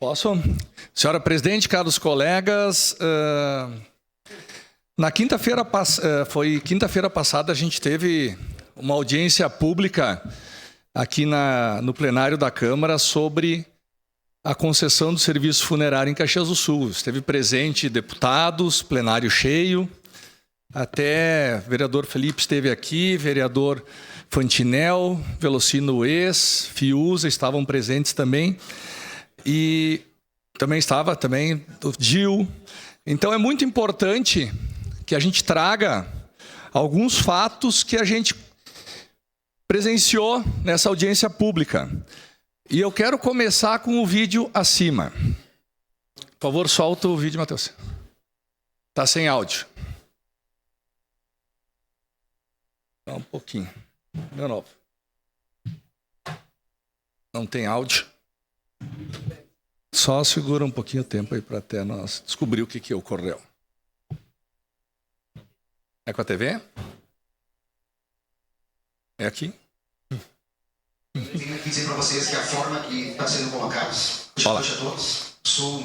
Posso? Senhora Presidente, caros colegas, na quinta-feira passada a gente teve uma audiência pública aqui no plenário da Câmara sobre a concessão do serviço funerário em Caxias do Sul. Esteve presente deputados, plenário cheio, até o vereador Felipe esteve aqui, vereador Fantinel, Velocino Ex, Fiuza estavam presentes também. E também estava o Gil. Então é muito importante que a gente traga alguns fatos que a gente presenciou nessa audiência pública. E eu quero começar com o vídeo acima. Por favor, solta o vídeo, Matheus. Está sem áudio. Dá um pouquinho. De novo. Não tem áudio. Só segura um pouquinho o tempo aí para até nós descobrir o que ocorreu. É com a TV? É aqui? Eu venho aqui dizer para vocês que a forma que está sendo colocados, boa noite a todos, sou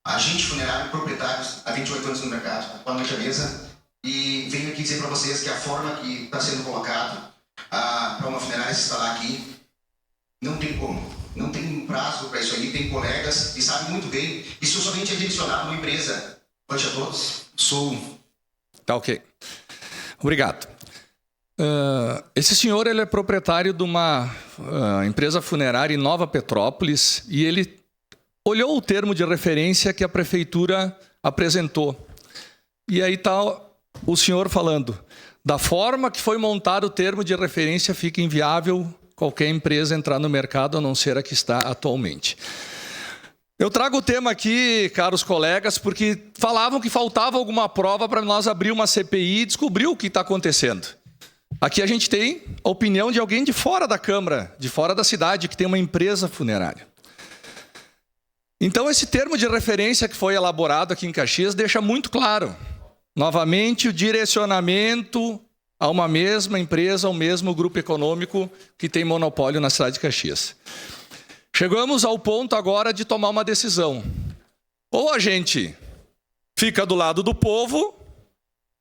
agente funerário proprietário há 28 anos no mercado, boa noite à mesa, e venho aqui dizer para vocês que a forma que está sendo colocado para uma funerária se instalar aqui, não tem como. Não tem prazo para isso aí, tem colegas e sabe muito bem. Isso eu somente é direcionado numa empresa. Boa noite a todos. Tá ok. Obrigado. Esse senhor ele é proprietário de uma empresa funerária em Nova Petrópolis e ele olhou o termo de referência que a prefeitura apresentou. E aí está o senhor falando, da forma que foi montado o termo de referência fica inviável qualquer empresa entrar no mercado, a não ser a que está atualmente. Eu trago o tema aqui, caros colegas, porque falavam que faltava alguma prova para nós abrir uma CPI e descobrir o que está acontecendo. Aqui a gente tem a opinião de alguém de fora da Câmara, de fora da cidade, que tem uma empresa funerária. Então, esse termo de referência que foi elaborado aqui em Caxias deixa muito claro, novamente, o direcionamento a uma mesma empresa, ao mesmo grupo econômico que tem monopólio na cidade de Caxias. Chegamos ao ponto agora de tomar uma decisão. Ou a gente fica do lado do povo,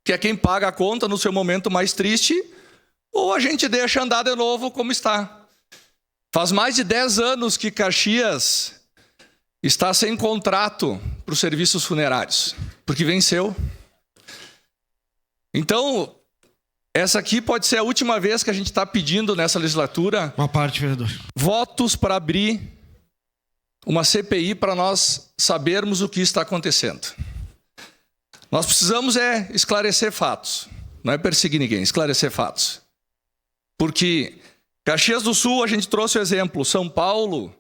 que é quem paga a conta no seu momento mais triste, ou a gente deixa andar de novo como está. Faz mais de 10 anos que Caxias está sem contrato para os serviços funerários, porque venceu. Então, essa aqui pode ser a última vez que a gente está pedindo nessa legislatura votos para abrir uma CPI para nós sabermos o que está acontecendo. Nós precisamos esclarecer fatos, não é perseguir ninguém, esclarecer fatos. Porque Caxias do Sul, a gente trouxe o exemplo, São Paulo,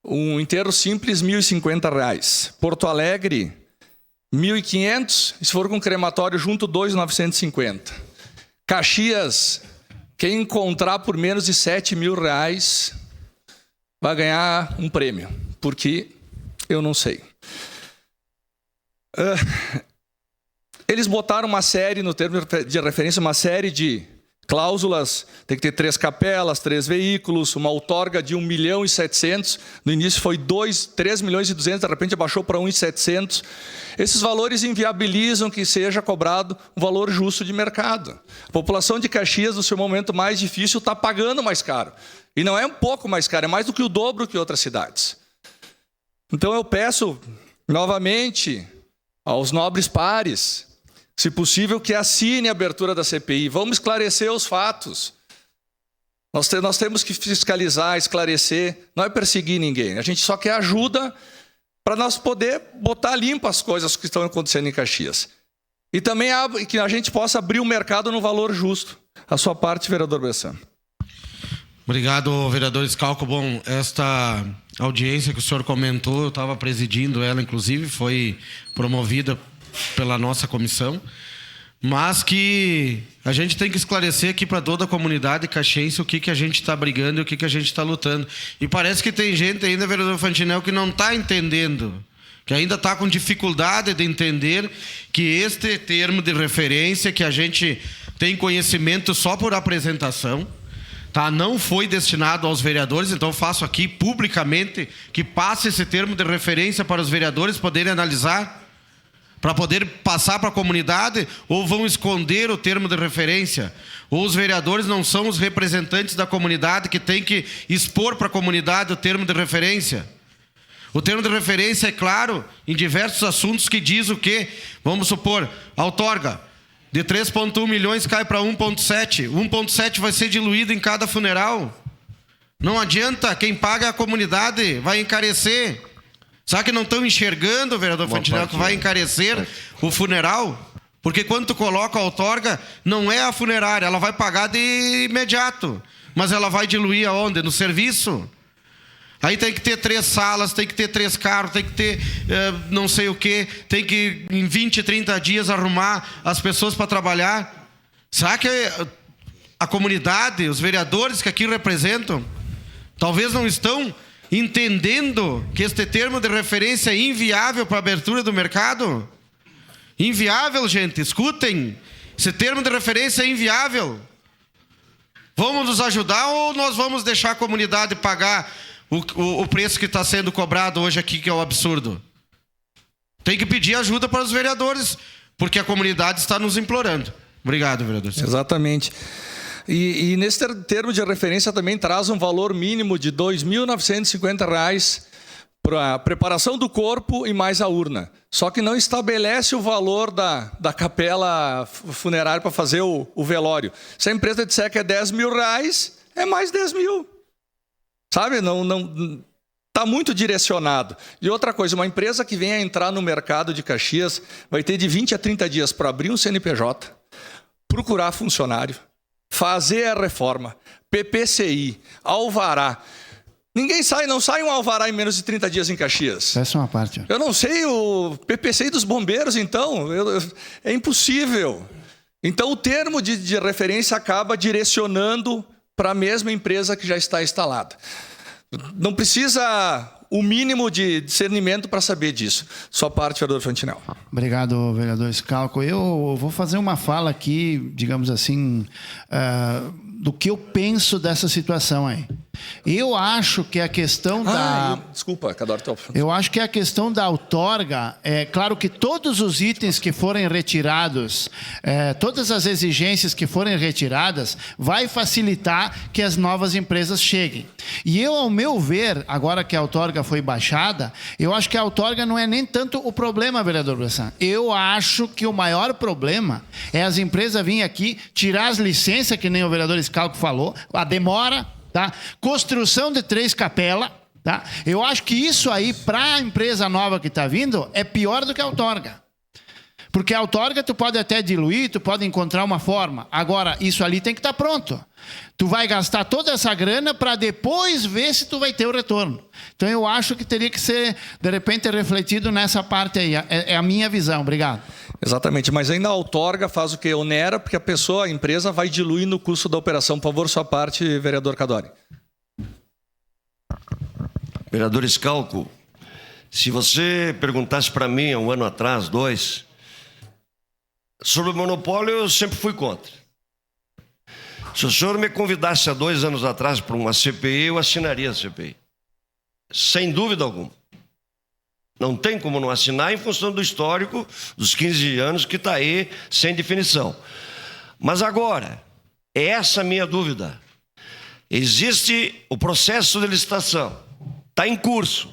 um enterro simples, R$ 1.050. Porto Alegre, R$ 1.500, e se for com crematório junto, R$ 2.950. Caxias, quem encontrar por menos de R$ 7.000 vai ganhar um prêmio, porque eu não sei. Eles botaram uma série, no termo de referência, uma série de cláusulas, tem que ter 3 capelas, 3 veículos, uma outorga de 1.700.000, no início foi 3.200.000, de repente abaixou para 1.700.000. Esses valores inviabilizam que seja cobrado um valor justo de mercado. A população de Caxias, no seu momento mais difícil, está pagando mais caro. E não é um pouco mais caro, é mais do que o dobro que outras cidades. Então eu peço, novamente, aos nobres pares, se possível, que assine a abertura da CPI. Vamos esclarecer os fatos. Nós temos que fiscalizar, esclarecer, não é perseguir ninguém. A gente só quer ajuda para nós poder botar limpo as coisas que estão acontecendo em Caxias. E também que a gente possa abrir o mercado no valor justo. A sua parte, vereador Bressan. Obrigado, vereador Scalco. Bom, esta audiência que o senhor comentou, eu estava presidindo ela, inclusive, foi promovida pela nossa comissão, mas que a gente tem que esclarecer aqui para toda a comunidade caxiense o que a gente está brigando e o que a gente está lutando. E parece que tem gente ainda, vereador Fantinel, que não está entendendo, que ainda está com dificuldade de entender que este termo de referência, que a gente tem conhecimento só por apresentação, tá? Não foi destinado aos vereadores, então faço aqui publicamente que passe esse termo de referência para os vereadores poderem analisar, para poder passar para a comunidade, ou vão esconder o termo de referência, ou os vereadores não são os representantes da comunidade que tem que expor para a comunidade o termo de referência. O termo de referência é claro em diversos assuntos que diz o quê? Vamos supor, a outorga de 3,1 milhões cai para 1,7. 1,7 vai ser diluído em cada funeral. Não adianta, quem paga é a comunidade, vai encarecer. Será que não estão enxergando, vereador Fantinel, que vai encarecer o funeral? Porque quando tu coloca a outorga, não é a funerária, ela vai pagar de imediato. Mas ela vai diluir aonde? No serviço. Aí tem que ter 3 salas, tem que ter 3 carros, tem que ter não sei o quê, tem que em 20, 30 dias arrumar as pessoas para trabalhar. Será que a comunidade, os vereadores que aqui representam, talvez não estão entendendo que este termo de referência é inviável para a abertura do mercado? Inviável, gente, escutem. Esse termo de referência é inviável. Vamos nos ajudar ou nós vamos deixar a comunidade pagar o preço que está sendo cobrado hoje aqui, que é o absurdo? Tem que pedir ajuda para os vereadores, porque a comunidade está nos implorando. Obrigado, vereador. Exatamente. E nesse termo de referência também traz um valor mínimo de R$ 2.950 para a preparação do corpo e mais a urna. Só que não estabelece o valor da capela funerária para fazer o velório. Se a empresa disser que é R$10.000, é mais 10 mil. Sabe, não está muito direcionado. E outra coisa, uma empresa que venha entrar no mercado de Caxias vai ter de 20 a 30 dias para abrir um CNPJ, procurar funcionário, fazer a reforma, PPCI, alvará. Não sai um alvará em menos de 30 dias em Caxias. Essa é uma parte. Eu não sei o PPCI dos bombeiros, então. É impossível. Então, o termo de referência acaba direcionando para a mesma empresa que já está instalada. Não precisa o mínimo de discernimento para saber disso. Sua parte, vereador Fantinel. Obrigado, vereador Scalco. Eu vou fazer uma fala aqui, digamos assim, do que eu penso dessa situação aí. Eu acho que a questão Desculpa, Cadore. Eu acho que a questão da outorga, é claro que todos os itens que forem retirados, todas as exigências que forem retiradas, vai facilitar que as novas empresas cheguem. E eu, ao meu ver, agora que a outorga foi baixada, eu acho que a outorga não é nem tanto o problema, vereador Bressan. Eu acho que o maior problema é as empresas virem aqui, tirar as licenças, que nem o vereador Scalco falou, a demora, tá? Construção de 3 capelas, tá? Eu acho que isso aí, para a empresa nova que está vindo, é pior do que a outorga. Porque a outorga tu pode até diluir, tu pode encontrar uma forma. Agora, isso ali tem que estar pronto. Tu vai gastar toda essa grana para depois ver se tu vai ter o retorno. Então eu acho que teria que ser, de repente, refletido nessa parte aí. É a minha visão. Obrigado. Exatamente, mas ainda a outorga faz o quê? Onera, porque a empresa vai diluir no custo da operação. Por favor, sua parte, vereador Cadore. Vereador Scalco, se você perguntasse para mim há um ano atrás, 2, sobre o monopólio, eu sempre fui contra. Se o senhor me convidasse há 2 anos atrás para uma CPI, eu assinaria a CPI. Sem dúvida alguma. Não tem como não assinar em função do histórico dos 15 anos que está aí sem definição. Mas agora, é essa a minha dúvida. Existe o processo de licitação, está em curso.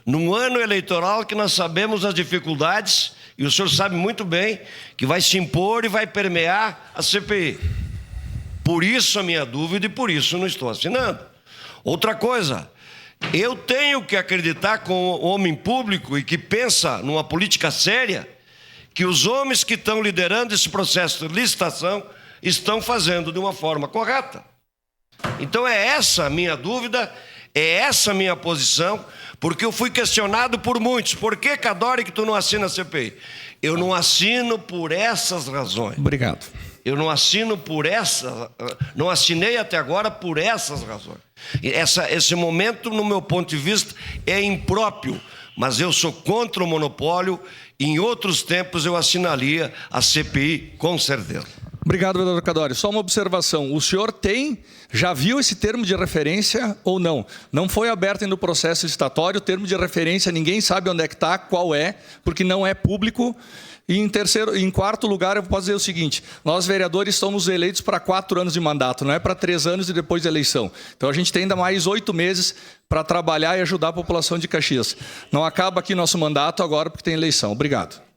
Num ano eleitoral que nós sabemos as dificuldades, e o senhor sabe muito bem que vai se impor e vai permear a CPI. Por isso a minha dúvida e por isso não estou assinando. Outra coisa, eu tenho que acreditar com o homem público e que pensa numa política séria, que os homens que estão liderando esse processo de licitação estão fazendo de uma forma correta. Então é essa a minha dúvida, é essa a minha posição, porque eu fui questionado por muitos. Por que, Cadore, que tu não assina a CPI? Eu não assino por essas razões. Obrigado. Eu não assino por não assinei até agora por essas razões. Esse momento, no meu ponto de vista, é impróprio, mas eu sou contra o monopólio. Em outros tempos eu assinaria a CPI, com certeza. Obrigado, vereador Cadori. Só uma observação. O senhor já viu esse termo de referência ou não? Não foi aberto ainda o processo licitatório, o termo de referência ninguém sabe onde é que está, qual é, porque não é público. E em quarto lugar, eu posso dizer o seguinte, nós vereadores somos eleitos para 4 anos de mandato, não é para 3 anos e depois da eleição. Então a gente tem ainda mais 8 meses para trabalhar e ajudar a população de Caxias. Não acaba aqui nosso mandato agora porque tem eleição. Obrigado.